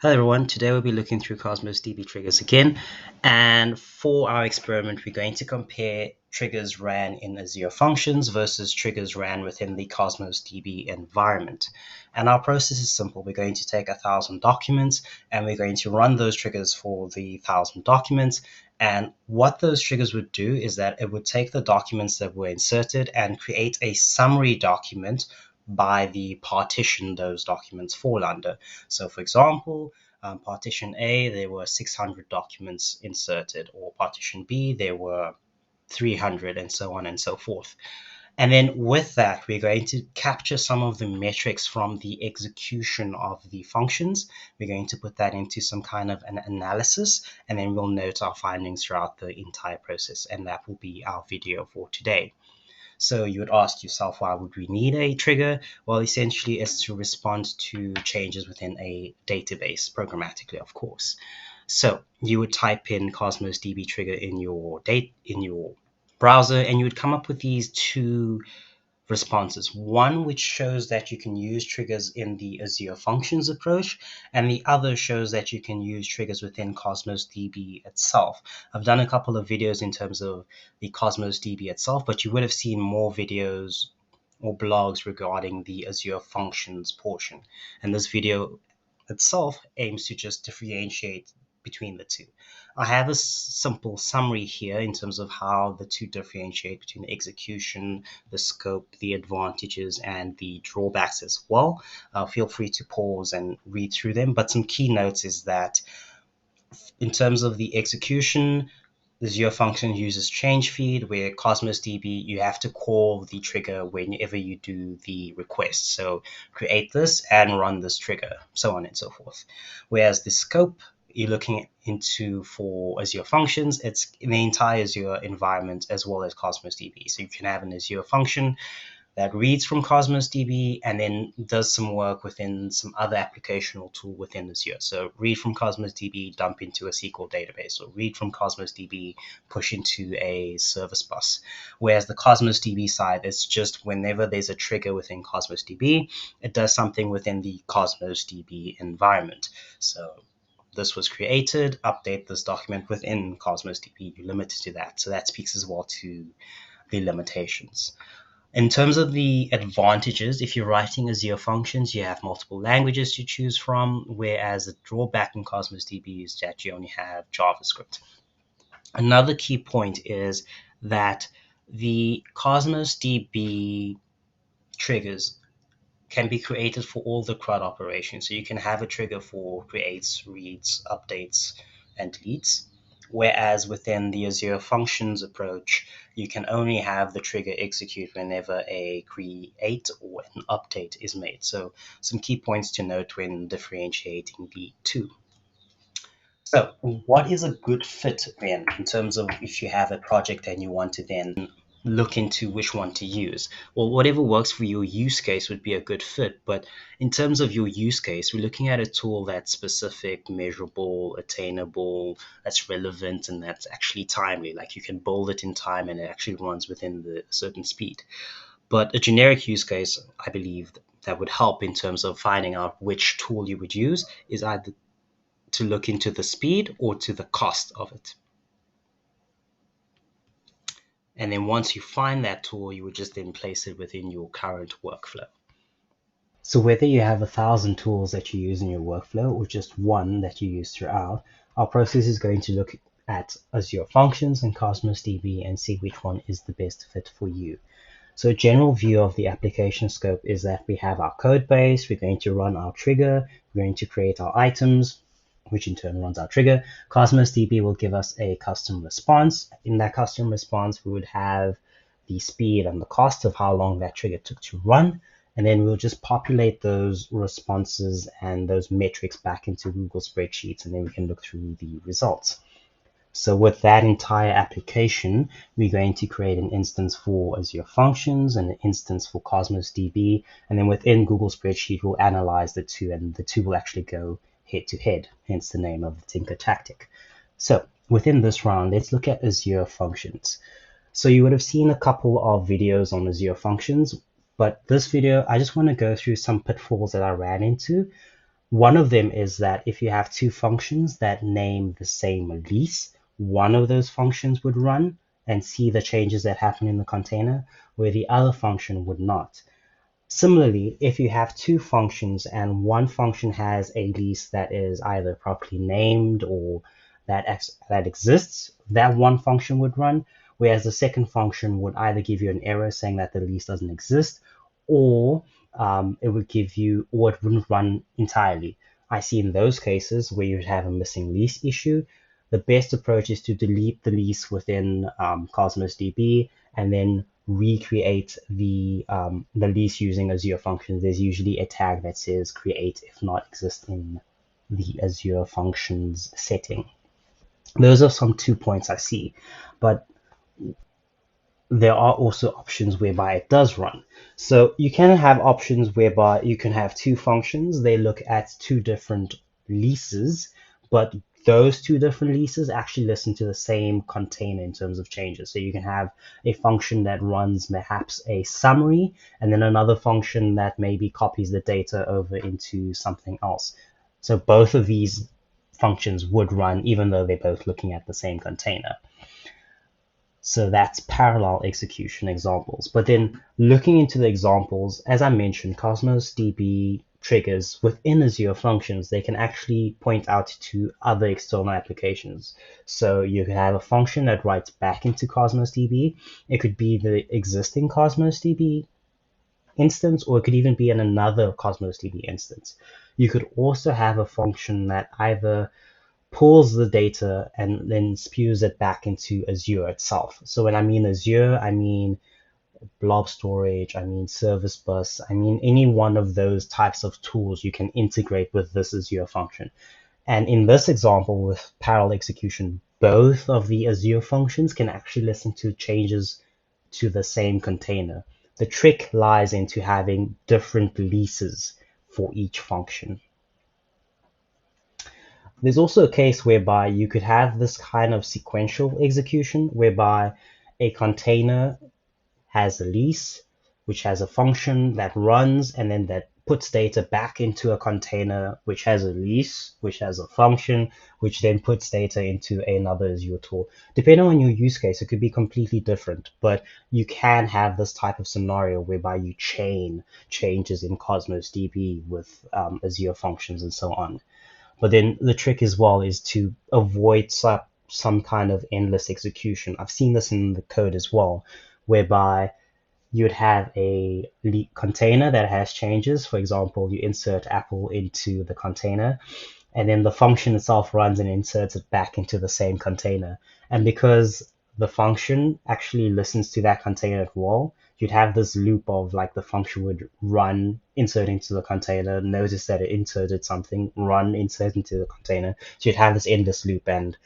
Hello everyone, today we'll be looking through CosmosDB triggers again, and for our experiment we're going to compare triggers ran in Azure Functions versus triggers ran within the CosmosDB environment. And our process is simple. We're going to take 1,000 documents and we're going to run those triggers for the 1,000 documents. And what those triggers would do is that it would take the documents that were inserted and create a summary document by the partition those documents fall under. So for example, partition A, there were 600 documents inserted, or partition B, there were 300, and so on and so forth. And then with that, we're going to capture some of the metrics from the execution of the functions. We're going to put that into some kind of an analysis, and then we'll note our findings throughout the entire process. And that will be our video for today. So you would ask yourself, why would we need a trigger? Well, essentially it's to respond to changes within a database programmatically, of course. So you would type in CosmosDB trigger in your browser, and you would come up with these two responses. One which shows that you can use triggers in the Azure Functions approach, and the other shows that you can use triggers within CosmosDB itself. I've done a couple of videos in terms of the CosmosDB itself, but you would have seen more videos or blogs regarding the Azure Functions portion. And this video itself aims to just differentiate between the two. I have a simple summary here in terms of how the two differentiate between the execution, the scope, the advantages, and the drawbacks as well. Feel free to pause and read through them. But some key notes is that in terms of the execution, Azure Function uses change feed, where CosmosDB, you have to call the trigger whenever you do the request. So create this and run this trigger, so on and so forth. Whereas the scope you're looking into for Azure Functions, it's in the entire Azure environment as well as CosmosDB. So you can have an Azure function that reads from CosmosDB and then does some work within some other applicational tool within Azure. So read from CosmosDB, dump into a SQL database, or read from CosmosDB, push into a service bus. Whereas the CosmosDB side is just whenever there's a trigger within CosmosDB, it does something within the CosmosDB environment. So this was created, update this document within CosmosDB, you're limited to that. So that speaks as well to the limitations. In terms of the advantages, if you're writing Azure Functions, you have multiple languages to choose from, whereas the drawback in CosmosDB is that you only have JavaScript. Another key point is that the CosmosDB triggers can be created for all the CRUD operations. So you can have a trigger for creates, reads, updates, and deletes. Whereas within the Azure Functions approach, you can only have the trigger execute whenever a create or an update is made. So some key points to note when differentiating the two. So what is a good fit then in terms of if you have a project and you want to then look into which one to use? Well, whatever works for your use case would be a good fit. But in terms of your use case, we're looking at a tool that's specific, measurable, attainable, that's relevant, and that's actually timely. Like you can build it in time and it actually runs within the certain speed. But a generic use case, I believe, that would help in terms of finding out which tool you would use is either to look into the speed or to the cost of it. And then once you find that tool, you would just then place it within your current workflow. So whether you have 1,000 tools that you use in your workflow or just one that you use throughout, our process is going to look at Azure Functions and CosmosDB and see which one is the best fit for you. So a general view of the application scope is that we have our code base, we're going to run our trigger, we're going to create our items, which in turn runs our trigger. CosmosDB will give us a custom response. In that custom response, we would have the speed and the cost of how long that trigger took to run. And then we'll just populate those responses and those metrics back into Google spreadsheets, and then we can look through the results. So with that entire application, we're going to create an instance for Azure Functions and an instance for CosmosDB. And then within Google Spreadsheet, we'll analyze the two, and the two will actually go head-to-head, hence the name of the Tinker tactic. So within this round, let's look at Azure Functions. So you would have seen a couple of videos on Azure Functions, but this video, I just want to go through some pitfalls that I ran into. One of them is that if you have two functions that name the same lease, one of those functions would run and see the changes that happen in the container, where the other function would not. Similarly, if you have two functions and one function has a lease that is either properly named or that exists, that one function would run, whereas the second function would either give you an error saying that the lease doesn't exist, or it would give you, or it wouldn't run entirely. I see in those cases where you have a missing lease issue, the best approach is to delete the lease within CosmosDB and then recreate the lease using Azure Functions. There's usually a tag that says create if not exist in the Azure Functions setting. Those are some 2 points I see, but there are also options whereby it does run. So you can have options whereby you can have two functions. They look at two different leases, but those two different leases actually listen to the same container in terms of changes. So you can have a function that runs perhaps a summary, and then another function that maybe copies the data over into something else. So both of these functions would run even though they're both looking at the same container. So that's parallel execution examples. But then looking into the examples, as I mentioned, Cosmos DB triggers within Azure Functions, they can actually point out to other external applications. So you could have a function that writes back into Cosmos DB. It could be the existing Cosmos DB instance, or it could even be in another Cosmos DB instance. You could also have a function that either pulls the data and then spews it back into Azure itself. So when I mean Azure, I mean blob storage, I mean service bus, I mean any one of those types of tools you can integrate with this Azure function. And in this example with parallel execution, both of the Azure functions can actually listen to changes to the same container. The trick lies into having different leases for each function. There's also a case whereby you could have this kind of sequential execution whereby a container has a lease, which has a function that runs and then that puts data back into a container which has a lease, which has a function, which then puts data into another Azure tool. Depending on your use case, it could be completely different, but you can have this type of scenario whereby you chain changes in Cosmos DB with Azure Functions and so on. But then the trick as well is to avoid some kind of endless execution. I've seen this in the code as well, whereby you would have a container that has changes. For example, you insert Apple into the container, and then the function itself runs and inserts it back into the same container. And because the function actually listens to that container as well, you'd have this loop of like the function would run, insert into the container, notice that it inserted something, run, insert into the container. So you'd have this endless loop, and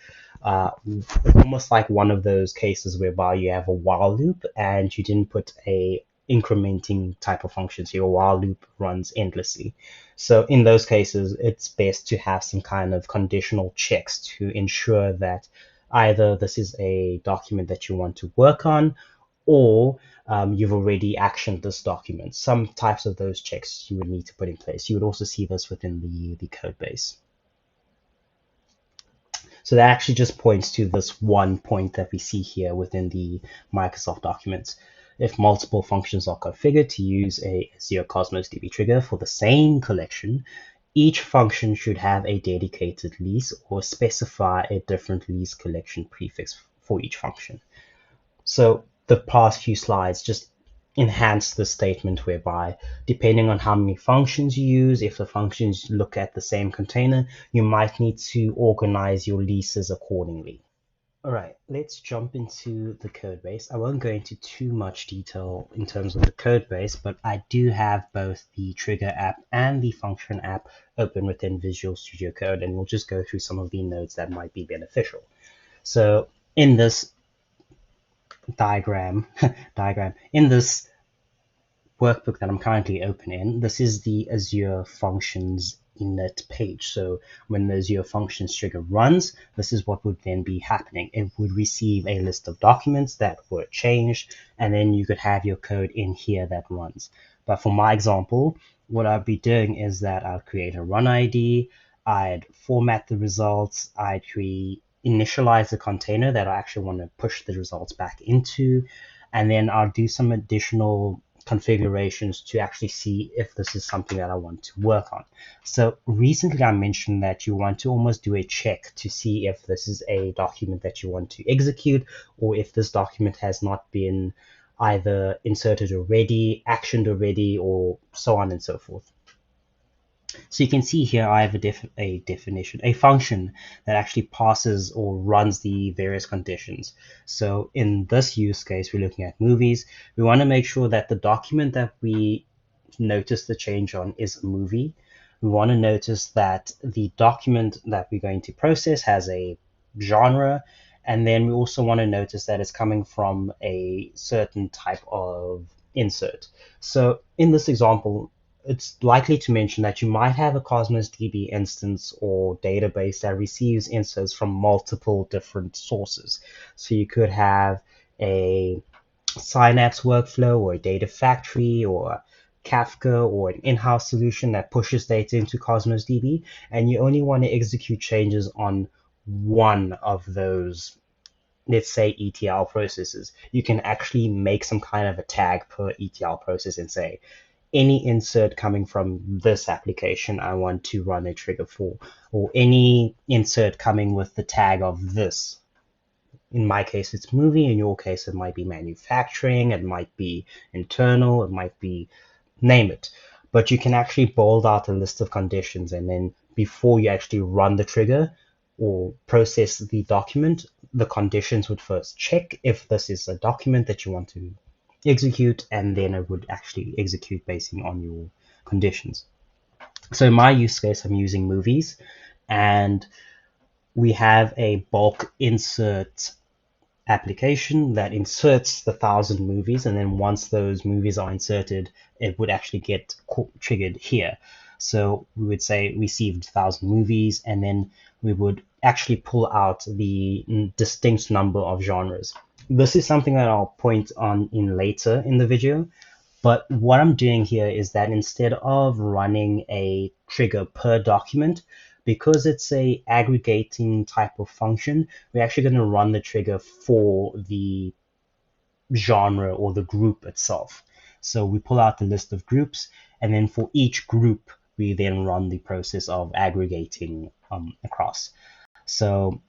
almost like one of those cases whereby you have a while loop and you didn't put a incrementing type of function, so your while loop runs endlessly. So in those cases, it's best to have some kind of conditional checks to ensure that either this is a document that you want to work on, or you've already actioned this document. Some types of those checks you would need to put in place. You would also see this within the code base. So that actually just points to this one point that we see here within the Microsoft documents. If multiple functions are configured to use a Azure Cosmos DB trigger for the same collection, each function should have a dedicated lease or specify a different lease collection prefix for each function. So the past few slides just enhance the statement whereby depending on how many functions you use, if the functions look at the same container, you might need to organize your leases accordingly. All right, let's jump into the code base. I won't go into too much detail in terms of the code base, but I do have both the trigger app and the function app open within Visual Studio Code, and we'll just go through some of the nodes that might be beneficial. So in this diagram, in this workbook that I'm currently open in, this is the Azure Functions init page. So when the Azure Functions trigger runs, this is what would then be happening. It would receive a list of documents that were changed, and then you could have your code in here that runs. But for my example, what I'd be doing is that I'd create a run ID, I'd format the results, I'd initialize the container that I actually want to push the results back into, and then I'll do some additional configurations to actually see if this is something that I want to work on. So recently I mentioned that you want to almost do a check to see if this is a document that you want to execute, or if this document has not been either inserted already, actioned already, or so on and so forth. So you can see here I have a function that actually passes or runs the various conditions. So in this use case, we're looking at movies. We want to make sure that the document that we notice the change on is a movie. We want to notice that the document that we're going to process has a genre, and then we also want to notice that it's coming from a certain type of insert. So in this example, it's likely to mention that you might have a Cosmos DB instance or database that receives inserts from multiple different sources. So you could have a Synapse workflow or a data factory or Kafka or an in-house solution that pushes data into Cosmos DB, and you only want to execute changes on one of those, let's say, ETL processes. You can actually make some kind of a tag per ETL process and say, any insert coming from this application I want to run a trigger for, or any insert coming with the tag of this. In my case, it's movie. In your case, it might be manufacturing, it might be internal, it might be, name it. But you can actually bold out a list of conditions, and then before you actually run the trigger or process the document, the conditions would first check if this is a document that you want to execute, and then it would actually execute based on your conditions. So in my use case, I'm using movies, and we have a bulk insert application that inserts the 1,000 movies, and then once those movies are inserted, it would actually get triggered here. So we would say received 1,000 movies, and then we would actually pull out the distinct number of genres. This is something that I'll point on in later in the video, but what I'm doing here is that instead of running a trigger per document, because it's a aggregating type of function, we're actually going to run the trigger for the genre or the group itself. So we pull out the list of groups, and then for each group, we then run the process of aggregating across. So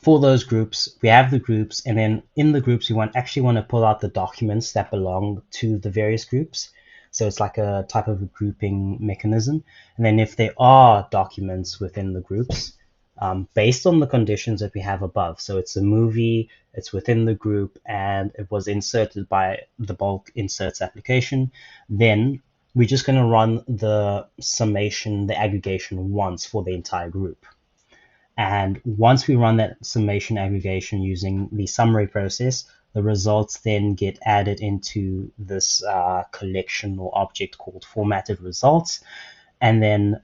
for those groups, we have the groups, and then in the groups, we actually want to pull out the documents that belong to the various groups. So it's like a type of a grouping mechanism. And then if there are documents within the groups, based on the conditions that we have above, so it's a movie, it's within the group, and it was inserted by the bulk inserts application, then we're just going to run the summation, the aggregation once for the entire group. And once we run that summation aggregation using the summary process, the results then get added into this collection or object called formatted results. And then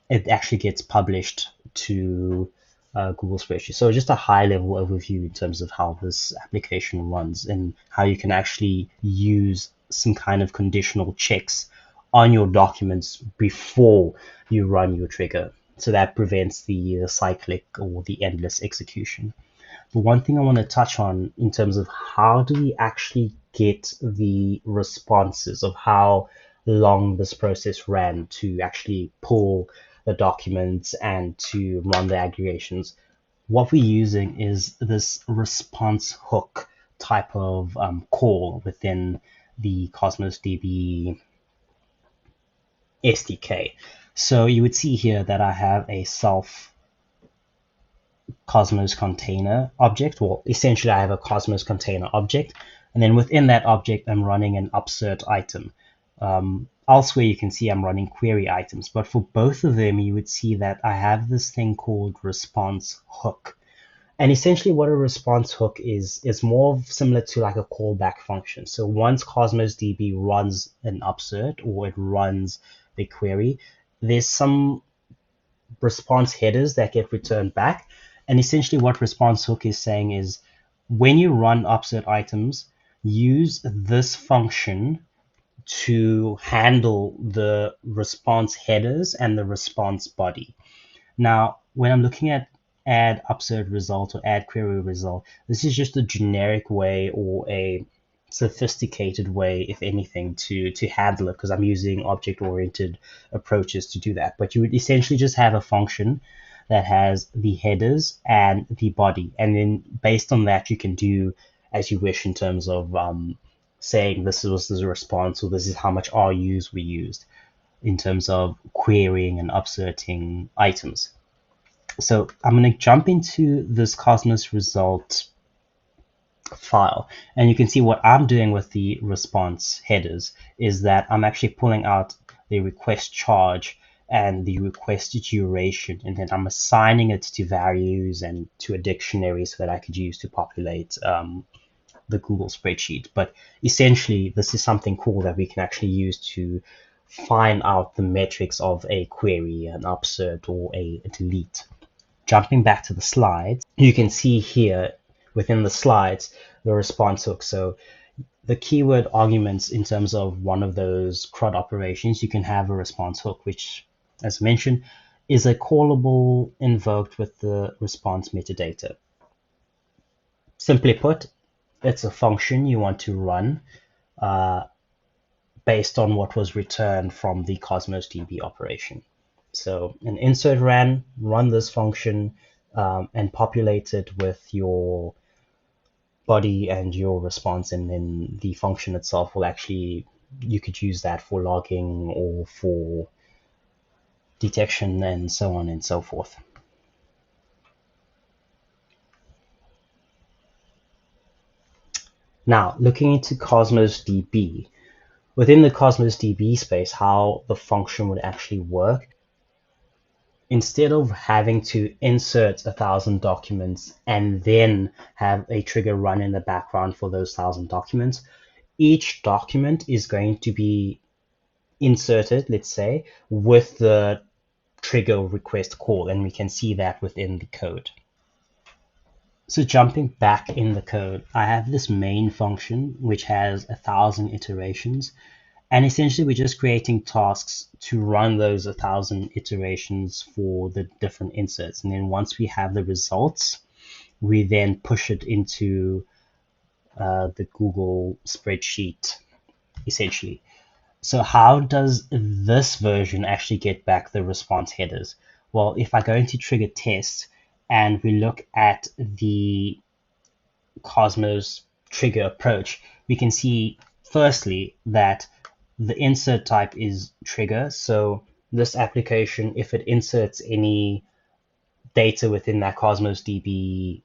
it actually gets published to Google Spreadsheet. So just a high level overview in terms of how this application runs and how you can actually use some kind of conditional checks on your documents before you run your trigger. So that prevents the cyclic or the endless execution. But one thing I want to touch on in terms of how do we actually get the responses of how long this process ran to actually pull the documents and to run the aggregations. What we're using is this response hook type of call within the Cosmos DB SDK. So you would see here that I have a self Cosmos container object. Well, essentially I have a Cosmos container object, and then within that object I'm running an upsert item. Elsewhere you can see I'm running query items, but for both of them you would see that I have this thing called response hook. And essentially what a response hook is more similar to like a callback function. So once Cosmos DB runs an upsert or it runs the query, there's some response headers that get returned back. And essentially what response hook is saying is when you run upsert items, use this function to handle the response headers and the response body. Now, when I'm looking at add upsert result or add query result, this is just a generic way or a sophisticated way, if anything, to handle it, because I'm using object-oriented approaches to do that. But you would essentially just have a function that has the headers and the body, and then based on that, you can do as you wish in terms of saying this was the response, or this is how much RUs we used in terms of querying and upserting items. So I'm going to jump into this Cosmos result file, and you can see what I'm doing with the response headers is that I'm actually pulling out the request charge and the request duration, and then I'm assigning it to values and to a dictionary so that I could use to populate the Google spreadsheet. But essentially, this is something cool that we can actually use to find out the metrics of a query, an upsert, or a delete. Jumping back to the slides, you can see here within the slides the response hook. So the keyword arguments in terms of one of those CRUD operations, you can have a response hook, which, as mentioned, is a callable invoked with the response metadata. Simply put, it's a function you want to run based on what was returned from the CosmosDB operation. So an insert run this function and populate it with your body and your response, and then the function itself will actually, you could use that for logging or for detection and so on and so forth. Now, looking into CosmosDB, within the CosmosDB space, how the function would actually work, instead of having to insert 1,000 documents and then have a trigger run in the background for those 1,000 documents, each document is going to be inserted, let's say, with the trigger request call, and we can see that within the code. So jumping back in the code, I have this main function which has 1,000 iterations, and essentially we're just creating tasks to run those 1,000 iterations for the different inserts. And then once we have the results, we then push it into the Google spreadsheet, essentially. So how does this version actually get back the response headers? Well, if I go into trigger test and we look at the Cosmos trigger approach, we can see firstly that the insert type is trigger. So this application, if it inserts any data within that Cosmos DB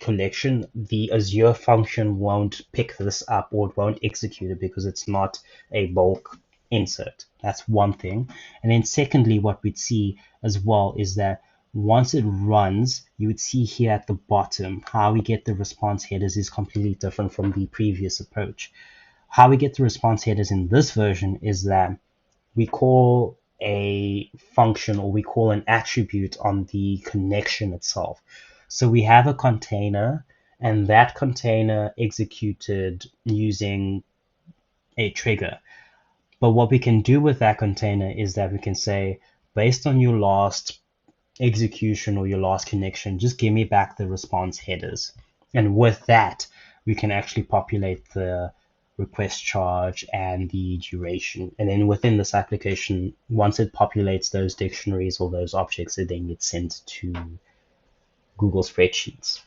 collection, the Azure function won't pick this up or it won't execute it because it's not a bulk insert. That's one thing. And then secondly, what we'd see as well is that once it runs, you would see here at the bottom how we get the response headers is completely different from the previous approach. How we get the response headers in this version is that we call a function, or we call an attribute on the connection itself. So we have a container, and that container executed using a trigger. But what we can do with that container is that we can say, based on your last execution or your last connection, just give me back the response headers. And with that, we can actually populate the request charge and the duration. And then within this application, once it populates those dictionaries or those objects, it then gets sent to Google Spreadsheets.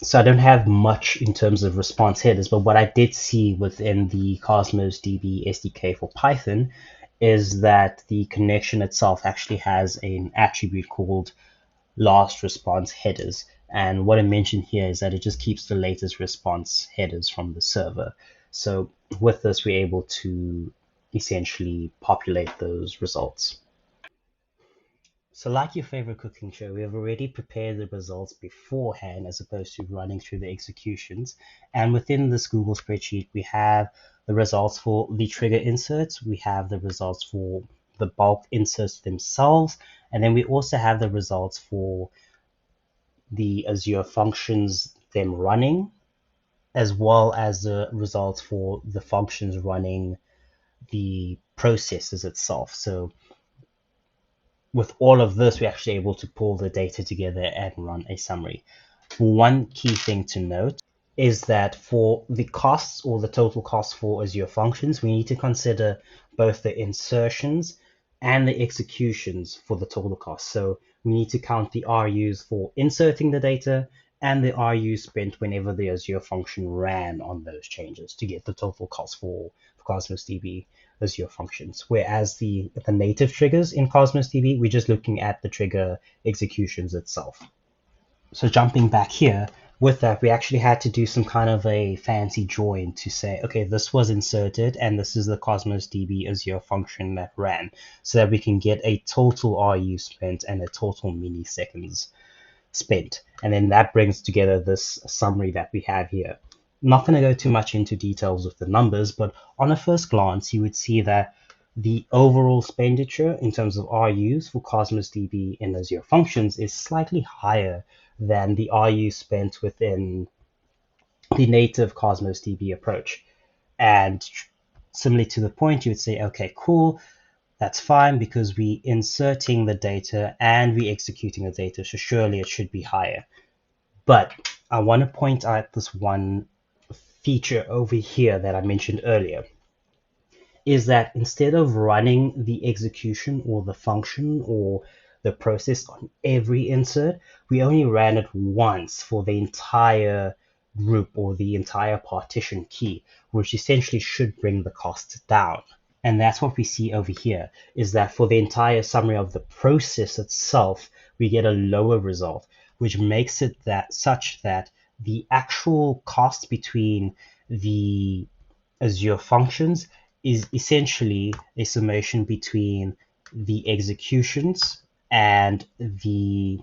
So I don't have much in terms of response headers, but what I did see within the Cosmos DB SDK for Python is that the connection itself actually has an attribute called last response headers. And what I mentioned here is that it just keeps the latest response headers from the server. So with this, we're able to essentially populate those results. So like your favorite cooking show, we have already prepared the results beforehand as opposed to running through the executions. And within this Google spreadsheet, we have the results for the trigger inserts. We have the results for the bulk inserts themselves. And then we also have the results for the Azure functions, them running, as well as the results for the functions running the processes itself. So with all of this, we're actually able to pull the data together and run a summary. One key thing to note is that for the costs, or the total cost for Azure Functions, we need to consider both the insertions and the executions for the total cost. So we need to count the RUs for inserting the data and the RU spent whenever the Azure function ran on those changes to get the total cost for Cosmos DB Azure Functions. Whereas the native triggers in Cosmos DB, we're just looking at the trigger executions itself. So jumping back here, with that, we actually had to do some kind of a fancy join to say, okay, this was inserted and this is the Cosmos DB Azure function that ran, so that we can get a total RU spent and a total milliseconds spent. And then that brings together this summary that we have here. I'm not going to go too much into details with the numbers, but on a first glance, you would see that the overall expenditure in terms of RUs for Cosmos DB in Azure Functions is slightly higher than the RU spent within the native Cosmos DB approach. And similarly to the point, you would say, okay, cool, that's fine because we inserting the data and we executing the data, so surely it should be higher. But I want to point out this one feature over here that I mentioned earlier, is that instead of running the execution or the function or the process on every insert, we only ran it once for the entire group or the entire partition key, which essentially should bring the cost down. And that's what we see over here, is that for the entire summary of the process itself, we get a lower result, which makes it that such that the actual cost between the Azure functions is essentially a summation between the executions and the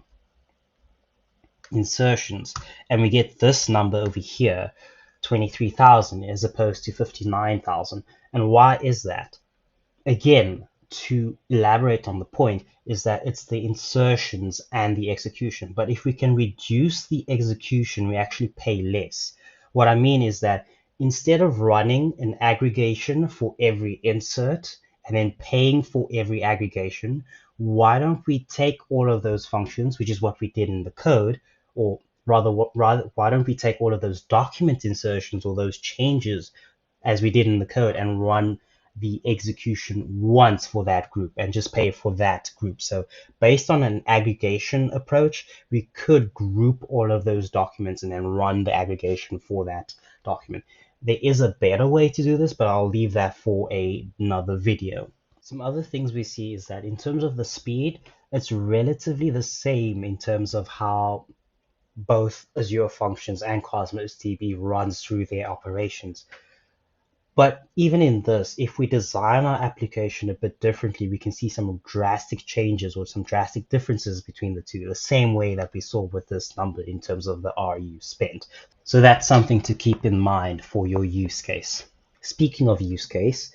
insertions. And we get this number over here, 23,000 as opposed to 59,000. And why is that? Again, to elaborate on the point, is that it's the insertions and the execution. But if we can reduce the execution, we actually pay less. What I mean is that instead of running an aggregation for every insert and then paying for every aggregation, why don't we take all of those functions, which is what we did in the code, or rather, why don't we take all of those document insertions or those changes as we did in the code and run the execution once for that group and just pay for that group. So based on an aggregation approach, we could group all of those documents and then run the aggregation for that document. There is a better way to do this, but I'll leave that for another video. Some other things we see is that in terms of the speed, it's relatively the same in terms of how both Azure Functions and Cosmos DB runs through their operations. But even in this, if we design our application a bit differently, we can see some drastic changes or some drastic differences between the two, the same way that we saw with this number in terms of the RU spent. So that's something to keep in mind for your use case. Speaking of use case,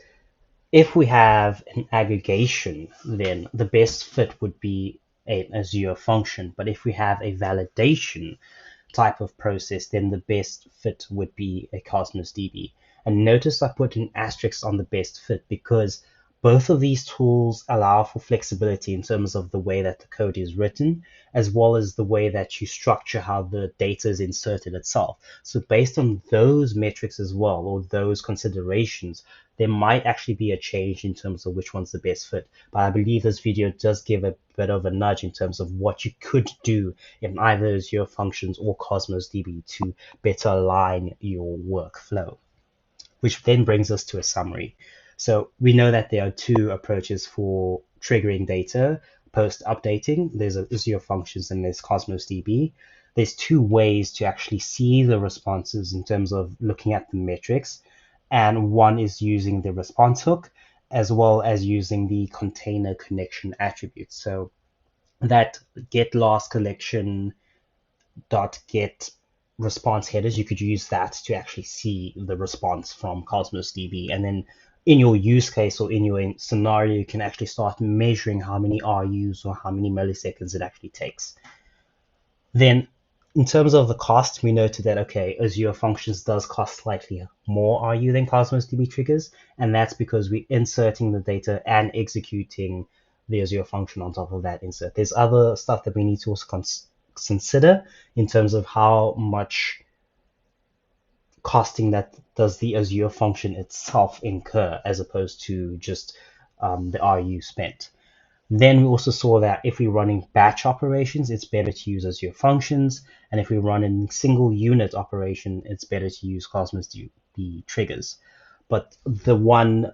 if we have an aggregation, then the best fit would be an Azure function. But if we have a validation type of process, then the best fit would be a Cosmos DB. And notice I put an asterisk on the best fit because both of these tools allow for flexibility in terms of the way that the code is written, as well as the way that you structure how the data is inserted itself. So based on those metrics as well, or those considerations, there might actually be a change in terms of which one's the best fit. But I believe this video does give a bit of a nudge in terms of what you could do in either Azure Functions or Cosmos DB to better align your workflow, which then brings us to a summary. So we know that there are two approaches for triggering data post-updating. There's Azure Functions and there's Cosmos DB. There's two ways to actually see the responses in terms of looking at the metrics. And one is using the response hook, as well as using the container connection attribute. So that get last collection dot get response headers, you could use that to actually see the response from Cosmos DB. And then in your use case or in your scenario, you can actually start measuring how many RUs or how many milliseconds it actually takes. Then in terms of the cost, we noted that, okay, Azure Functions does cost slightly more RU than Cosmos DB triggers, and that's because we're inserting the data and executing the Azure function on top of that insert. There's other stuff that we need to also consider in terms of how much costing that does the Azure function itself incur as opposed to just the RU spent. Then we also saw that if we're running batch operations, it's better to use Azure Functions. And if we run a single unit operation, it's better to use Cosmos DB triggers. But the one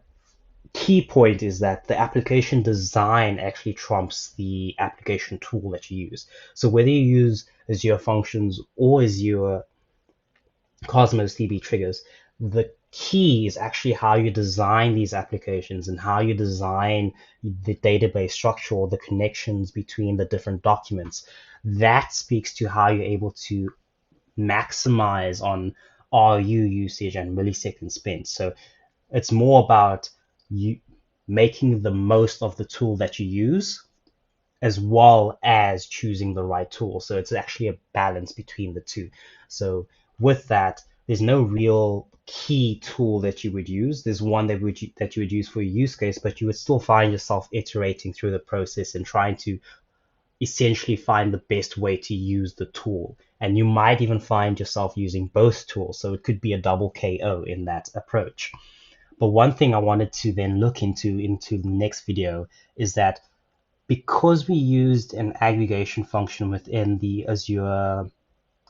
key point is that the application design actually trumps the application tool that you use. So whether you use Azure Functions or Azure Cosmos DB triggers, the key is actually how you design these applications and how you design the database structure or the connections between the different documents. That speaks to how you're able to maximize on RU usage and milliseconds spent. So it's more about you making the most of the tool that you use as well as choosing the right tool. So it's actually a balance between the two. So with that, there's no real key tool that you would use. There's one that you would use for a use case, but you would still find yourself iterating through the process and trying to essentially find the best way to use the tool. And you might even find yourself using both tools. So it could be a double KO in that approach. But one thing I wanted to then look into the next video is that because we used an aggregation function within the Azure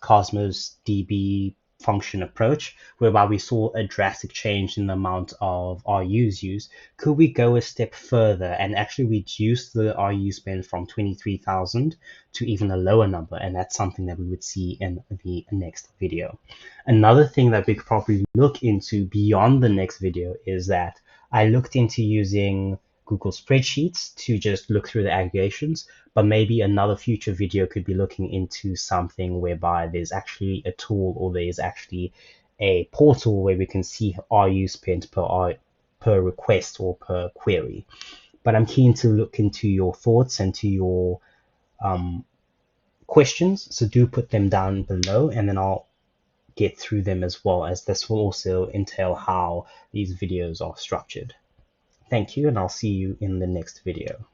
Cosmos DB function approach, whereby we saw a drastic change in the amount of RUs used, could we go a step further and actually reduce the RU spend from 23,000 to even a lower number? And that's something that we would see in the next video. Another thing that we could probably look into beyond the next video is that I looked into using Google Spreadsheets to just look through the aggregations, but maybe another future video could be looking into something whereby there's actually a tool or there's actually a portal where we can see RU spent per request or per query. But I'm keen to look into your thoughts and to your questions, so do put them down below and then I'll get through them as well, as this will also entail how these videos are structured. Thank you, and I'll see you in the next video.